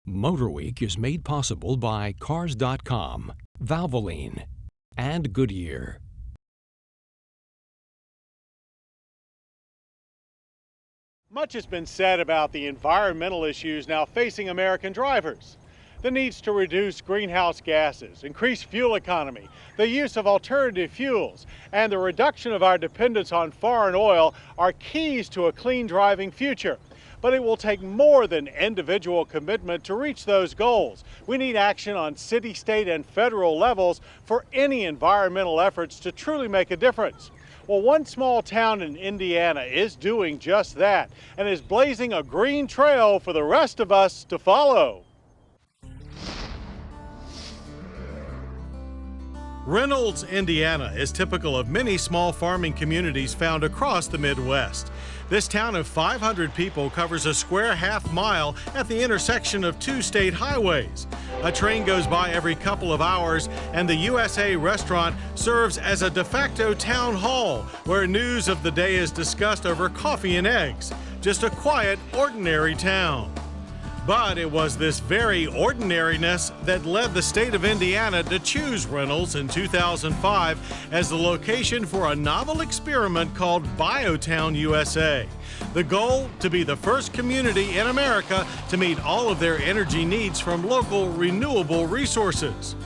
MotorWeek is made possible by Cars.com, Valvoline, and Goodyear. Much has been said about the environmental issues now facing American drivers. The needs to reduce greenhouse gases, increase fuel economy, the use of alternative fuels, and the reduction of our dependence on foreign oil are keys to a clean driving future. But it will take more than individual commitment to reach those goals. We need action on city, state, and federal levels for any environmental efforts to truly make a difference. Well, one small town in Indiana is doing just that and is blazing a green trail for the rest of us to follow. Reynolds, Indiana is typical of many small farming communities found across the Midwest. This town of 500 people covers a square half mile at the intersection of two state highways. A train goes by every couple of hours, and the USA restaurant serves as a de facto town hall where news of the day is discussed over coffee and eggs. Just a quiet, ordinary town. But it was this very ordinariness that led the state of Indiana to choose Reynolds in 2005 as the location for a novel experiment called BioTown USA. The goal, to be the first community in America to meet all of their energy needs from local renewable resources.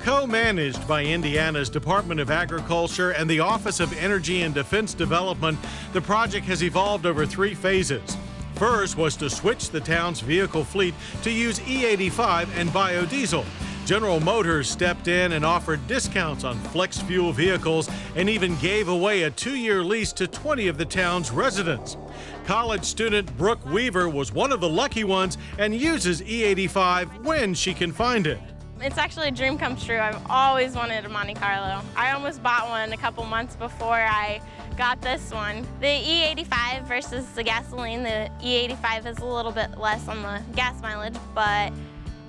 Co-managed by Indiana's Department of Agriculture and the Office of Energy and Defense Development, the project has evolved over 3 phases. First was to switch the town's vehicle fleet to use E85 and biodiesel. General Motors stepped in and offered discounts on flex fuel vehicles and even gave away a 2-year lease to 20 of the town's residents. College student Brooke Weaver was one of the lucky ones and uses E85 when she can find it. It's actually a dream come true. I've always wanted a Monte Carlo. I almost bought one a couple months before I got this one. The E85 versus the gasoline, the E85 is a little bit less on the gas mileage, but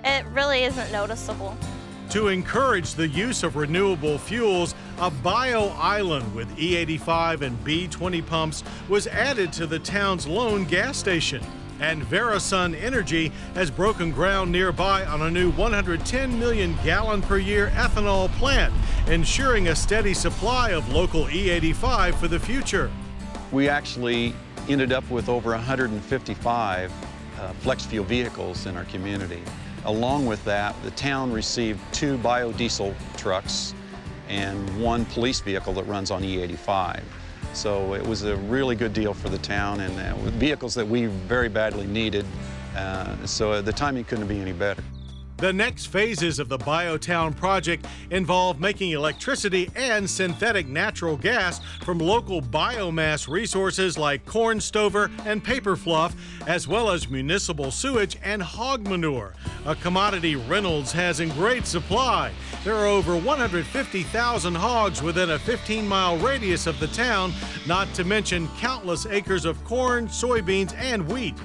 it really isn't noticeable. To encourage the use of renewable fuels, a bio island with E85 and B20 pumps was added to the town's lone gas station. And Verasun Energy has broken ground nearby on a new 110 million gallon per year ethanol plant, ensuring a steady supply of local E85 for the future. We actually ended up with over 155 flex fuel vehicles in our community. Along with that, the town received 2 biodiesel trucks and 1 police vehicle that runs on E85. So it was a really good deal for the town, and with vehicles that we very badly needed, so the timing couldn't be any better. The next phases of the BioTown project involve making electricity and synthetic natural gas from local biomass resources like corn stover and paper fluff, as well as municipal sewage and hog manure, a commodity Reynolds has in great supply. There are over 150,000 hogs within a 15-mile radius of the town, not to mention countless acres of corn, soybeans, and wheat.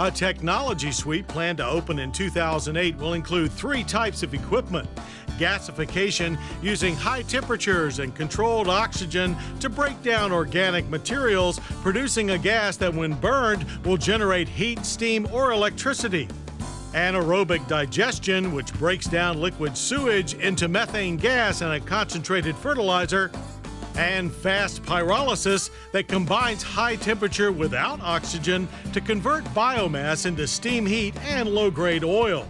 A technology suite planned to open in 2008 will include 3 types of equipment. Gasification, using high temperatures and controlled oxygen to break down organic materials, producing a gas that when burned will generate heat, steam, or electricity. Anaerobic digestion, which breaks down liquid sewage into methane gas and a concentrated fertilizer. And fast pyrolysis that combines high temperature without oxygen to convert biomass into steam heat and low-grade oil.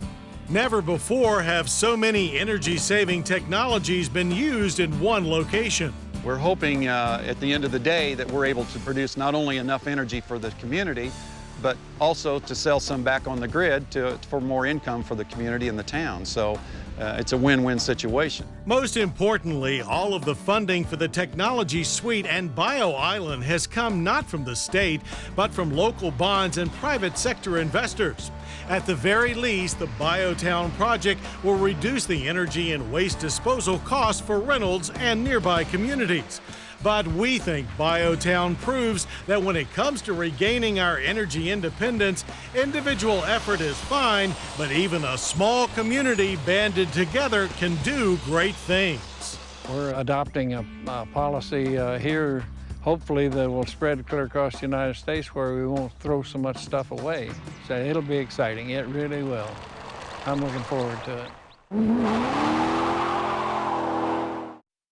Never before have so many energy-saving technologies been used in one location. We're hoping at the end of the day that we're able to produce not only enough energy for the community, but also to sell some back on the grid for more income for the community and the town. So it's a win-win situation. Most importantly, all of the funding for the technology suite and Bio Island has come not from the state, but from local bonds and private sector investors. At the very least, the BioTown project will reduce the energy and waste disposal costs for Reynolds and nearby communities. But we think BioTown proves that when it comes to regaining our energy independence, individual effort is fine, but even a small community banded together can do great things. We're adopting a policy here hopefully they will spread clear across the United States where we won't throw so much stuff away. So it'll be exciting, it really will. I'm looking forward to it.